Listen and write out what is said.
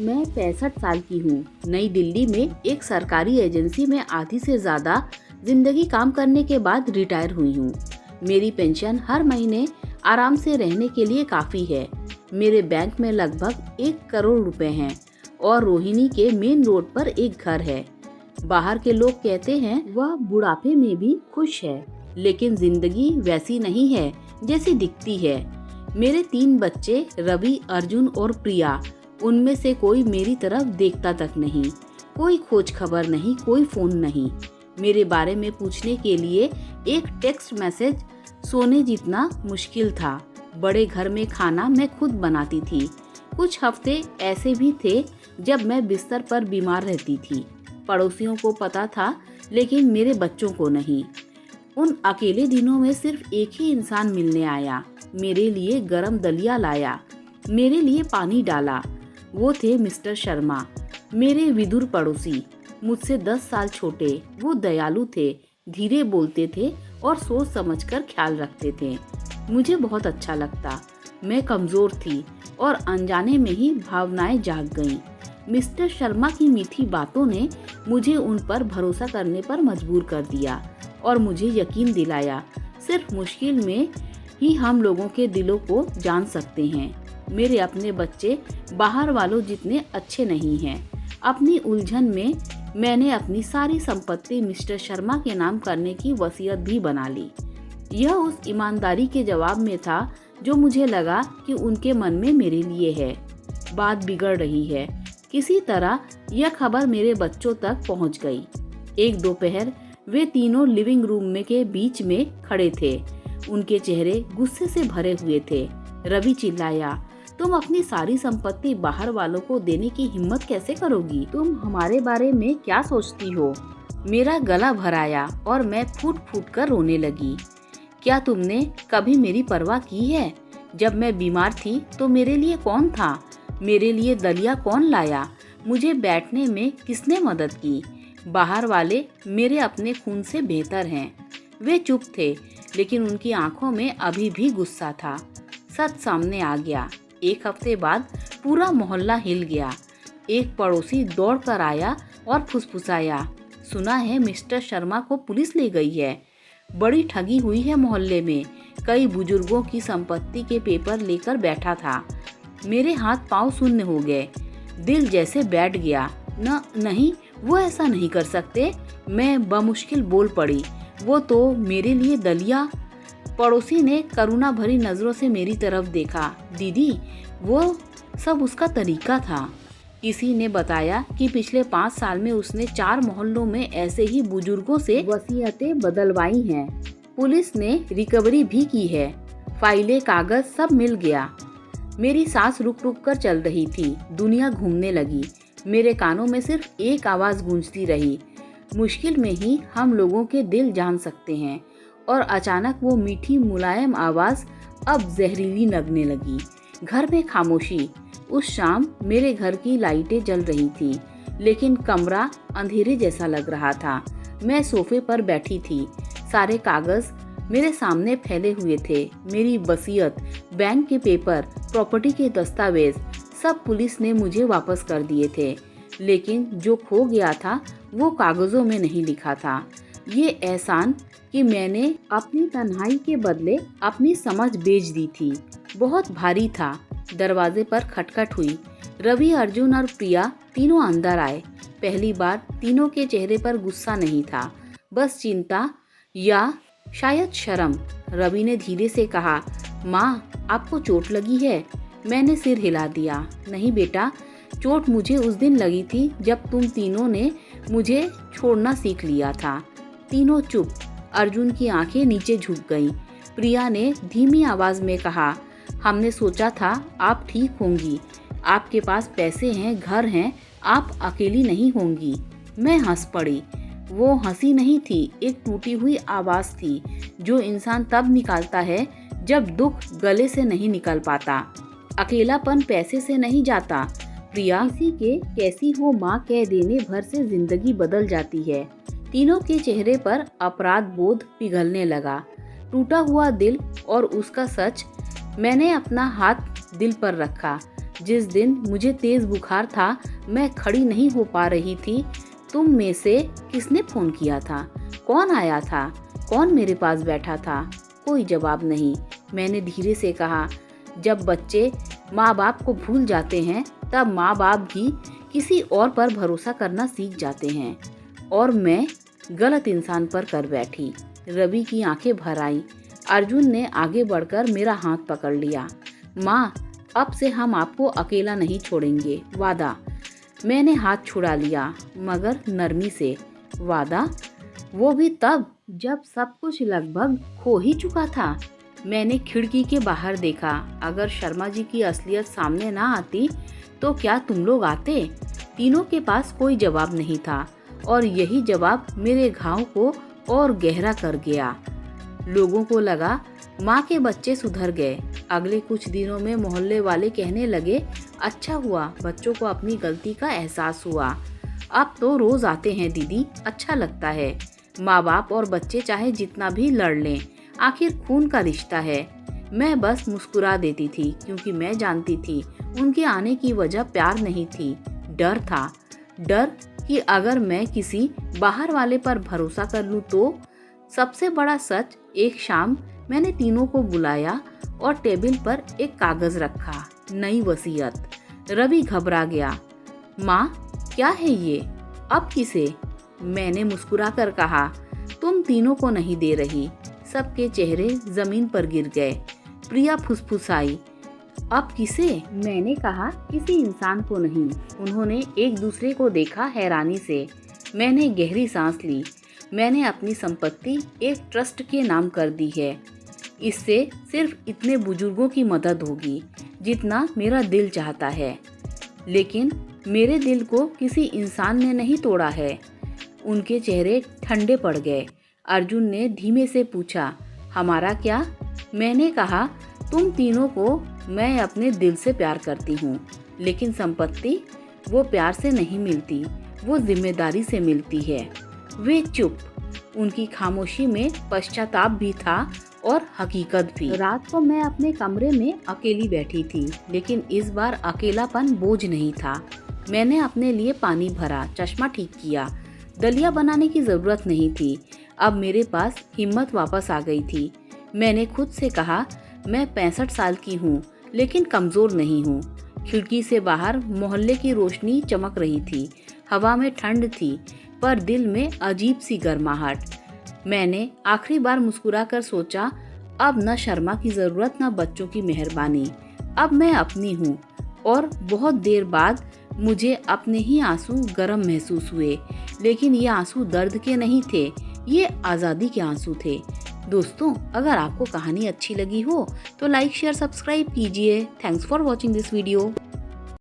मैं 65 साल की हूँ। नई दिल्ली में एक सरकारी एजेंसी में आधी से ज्यादा जिंदगी काम करने के बाद रिटायर हुई हूँ। मेरी पेंशन हर महीने आराम से रहने के लिए काफी है। मेरे बैंक में लगभग 1 करोड़ रुपए हैं और रोहिणी के मेन रोड पर एक घर है। बाहर के लोग कहते हैं वह बुढ़ापे में भी खुश है, लेकिन जिंदगी वैसी नहीं है जैसी दिखती है। मेरे 3 बच्चे रवि, अर्जुन और प्रिया, उनमें से कोई मेरी तरफ देखता तक नहीं। कोई खोज खबर नहीं, कोई फोन नहीं। मेरे बारे में पूछने के लिए एक टेक्स्ट मैसेज सोने जितना मुश्किल था। बड़े घर में खाना मैं खुद बनाती थी। कुछ हफ्ते ऐसे भी थे जब मैं बिस्तर पर बीमार रहती थी। पड़ोसियों को पता था, लेकिन मेरे बच्चों को नहीं। उन अकेले दिनों में सिर्फ एक ही इंसान मिलने आया, मेरे लिए गरम दलिया लाया, मेरे लिए पानी डाला। वो थे मिस्टर शर्मा, मेरे विदुर पड़ोसी, मुझसे 10 साल छोटे। वो दयालु थे, धीरे बोलते थे और सोच समझकर ख्याल रखते थे। मुझे बहुत अच्छा लगता। मैं कमजोर थी और अनजाने में ही भावनाएं जाग गईं। मिस्टर शर्मा की मीठी बातों ने मुझे उन पर भरोसा करने पर मजबूर कर दिया और मुझे यकीन दिलाया, सिर्फ मुश्किल में ही हम लोगों के दिलों को जान सकते हैं। मेरे अपने बच्चे बाहर वालों जितने अच्छे नहीं हैं। अपनी उलझन में मैंने अपनी सारी संपत्ति मिस्टर शर्मा के नाम करने की वसीयत भी बना ली। यह उस ईमानदारी के जवाब में था जो मुझे लगा कि उनके मन में मेरे लिए है। बात बिगड़ रही है। किसी तरह यह खबर मेरे बच्चों तक पहुंच गई। एक दोपहर वे तीनों लिविंग रूम में के बीच में खड़े थे। उनके चेहरे गुस्से से भरे हुए थे। रवि चिल्लाया, तुम अपनी सारी संपत्ति बाहर वालों को देने की हिम्मत कैसे करोगी? तुम हमारे बारे में क्या सोचती हो? मेरा गला भर आया और मैं फूट फूट कर रोने लगी। क्या तुमने कभी मेरी परवाह की है? जब मैं बीमार थी तो मेरे लिए कौन था? मेरे लिए दलिया कौन लाया? मुझे बैठने में किसने मदद की? बाहर वाले मेरे अपने खून से बेहतर हैं। वे चुप थे, लेकिन उनकी आंखों में अभी भी गुस्सा था। सच सामने आ गया। एक हफ्ते बाद पूरा मोहल्ला हिल गया। एक पड़ोसी दौड़ कर आया और फुसफुसाया, सुना है मिस्टर शर्मा को पुलिस ले गई है। बड़ी ठगी हुई है मोहल्ले में। कई बुजुर्गों की संपत्ति के पेपर लेकर बैठा था। मेरे हाथ पांव शून्य हो गए। दिल जैसे बैठ गया। नहीं, वो ऐसा नहीं कर सकते। मैं बमुश्किल बोल पड़ी, वो तो मेरे लिए दलिया। पड़ोसी ने करुणा भरी नजरों से मेरी तरफ देखा। दीदी, वो सब उसका तरीका था। किसी ने बताया कि पिछले 5 साल में उसने 4 मोहल्लों में ऐसे ही बुजुर्गों से वसीयतें बदलवाई हैं। पुलिस ने रिकवरी भी की है। फाइलें, कागज सब मिल गया। मेरी सांस रुक रुक कर चल रही थी। दुनिया घूमने लगी। मेरे कानों में सिर्फ एक आवाज गूंजती रही, मुश्किल में ही हम लोगों के दिल जान सकते हैं। और अचानक वो मीठी मुलायम आवाज अब जहरीली लगने लगी। घर में खामोशी। उस शाम मेरे घर की लाइटें जल रही थी, लेकिन कमरा अंधेरे जैसा लग रहा था। मैं सोफे पर बैठी थी। सारे कागज मेरे सामने फैले हुए थे। मेरी वसीयत, बैंक के पेपर, प्रॉपर्टी के दस्तावेज, सब पुलिस ने मुझे वापस कर दिए थे। लेकिन जो खो गया था वो कागजों में नहीं लिखा था। ये एहसान कि मैंने अपनी तन्हाई के बदले अपनी समझ बेच दी थी, बहुत भारी था। दरवाजे पर खटखट हुई। रवि, अर्जुन और प्रिया तीनों अंदर आए। पहली बार तीनों के चेहरे पर गुस्सा नहीं था, बस चिंता या शायद शर्म। रवि ने धीरे से कहा, माँ, आपको चोट लगी है? मैंने सिर हिला दिया। नहीं बेटा, चोट मुझे उस दिन लगी थी जब तुम तीनों ने मुझे छोड़ना सीख लिया था। तीनों चुप। अर्जुन की आंखें नीचे झुक गईं। प्रिया ने धीमी आवाज में कहा, हमने सोचा था आप ठीक होंगी। आपके पास पैसे हैं, घर हैं, आप अकेली नहीं होंगी। मैं हंस पड़ी। वो हंसी नहीं थी, एक टूटी हुई आवाज थी जो इंसान तब निकालता है जब दुख गले से नहीं निकल पाता। अकेलापन पैसे से नहीं जाता। प्रिया, किसी के कैसी हो माँ कह देने भर से जिंदगी बदल जाती है। तीनों के चेहरे पर अपराध बोध पिघलने लगा। टूटा हुआ दिल और उसका सच। मैंने अपना हाथ दिल पर रखा। जिस दिन मुझे तेज बुखार था, मैं खड़ी नहीं हो पा रही थी, तुम में से किसने फोन किया था? कौन आया था? कौन मेरे पास बैठा था? कोई जवाब नहीं। मैंने धीरे से कहा, जब बच्चे माँ बाप को भूल जाते हैं तब माँ बाप भी किसी और पर भरोसा करना सीख जाते हैं। और मैं गलत इंसान पर कर बैठी। रवि की आंखें भर आई। अर्जुन ने आगे बढ़कर मेरा हाथ पकड़ लिया। माँ, अब से हम आपको अकेला नहीं छोड़ेंगे, वादा। मैंने हाथ छुड़ा लिया, मगर नरमी से। वादा? वो भी तब जब सब कुछ लगभग खो ही चुका था। मैंने खिड़की के बाहर देखा। अगर शर्मा जी की असलियत सामने ना आती तो क्या तुम लोग आते? तीनों के पास कोई जवाब नहीं था और यही जवाब मेरे घाव को और गहरा कर गया। लोगों को लगा माँ के बच्चे सुधर गए। अगले कुछ दिनों में मोहल्ले वाले कहने लगे, अच्छा हुआ बच्चों को अपनी गलती का एहसास हुआ। अब तो रोज आते हैं दीदी, अच्छा लगता है। माँ बाप और बच्चे चाहे जितना भी लड़ लें, आखिर खून का रिश्ता है। मैं बस मुस्कुरा देती थी, क्योंकि मैं जानती थी उनके आने की वजह प्यार नहीं थी, डर था। डर कि अगर मैं किसी बाहर वाले पर भरोसा कर लूं तो। सबसे बड़ा सच, एक शाम मैंने तीनों को बुलाया और टेबल पर एक कागज रखा, नई वसीयत। रवि घबरा गया। माँ, क्या है ये? अब किसे? मैंने मुस्कुराकर कहा, तुम तीनों को नहीं दे रही। सबके चेहरे जमीन पर गिर गए। प्रिया फुसफुसाई, अब किसे? मैंने कहा, किसी इंसान को नहीं। उन्होंने एक दूसरे को देखा हैरानी से। मैंने गहरी सांस ली। मैंने अपनी संपत्ति एक ट्रस्ट के नाम कर दी है। इससे सिर्फ इतने बुजुर्गों की मदद होगी जितना मेरा दिल चाहता है। लेकिन मेरे दिल को किसी इंसान ने नहीं तोड़ा है। उनके चेहरे ठंडे पड़ गए। अर्जुन ने धीमे से पूछा, हमारा क्या? मैंने कहा, तुम तीनों को मैं अपने दिल से प्यार करती हूँ, लेकिन संपत्ति वो प्यार से नहीं मिलती, वो जिम्मेदारी से मिलती है। वे चुप। उनकी खामोशी में पश्चाताप भी था और हकीकत भी। रात को मैं अपने कमरे में अकेली बैठी थी, लेकिन इस बार अकेलापन बोझ नहीं था। मैंने अपने लिए पानी भरा, चश्मा ठीक किया। दलिया बनाने की जरूरत नहीं थी। अब मेरे पास हिम्मत वापस आ गई थी। मैंने खुद से कहा, मैं 65 साल की हूँ, लेकिन कमजोर नहीं हूँ। खिड़की से बाहर मोहल्ले की रोशनी चमक रही थी। हवा में ठंड थी, पर दिल में अजीब सी गर्माहट। मैंने आखिरी बार मुस्कुराकर सोचा, अब न शर्मा की जरूरत, न बच्चों की मेहरबानी। अब मैं अपनी हूँ। और बहुत देर बाद मुझे अपने ही आंसू गर्म महसूस हुए, लेकिन ये आंसू दर्द के नहीं थे, ये आज़ादी के आंसू थे। दोस्तों, अगर आपको कहानी अच्छी लगी हो तो लाइक, शेयर, सब्सक्राइब कीजिए। Thanks for watching this video.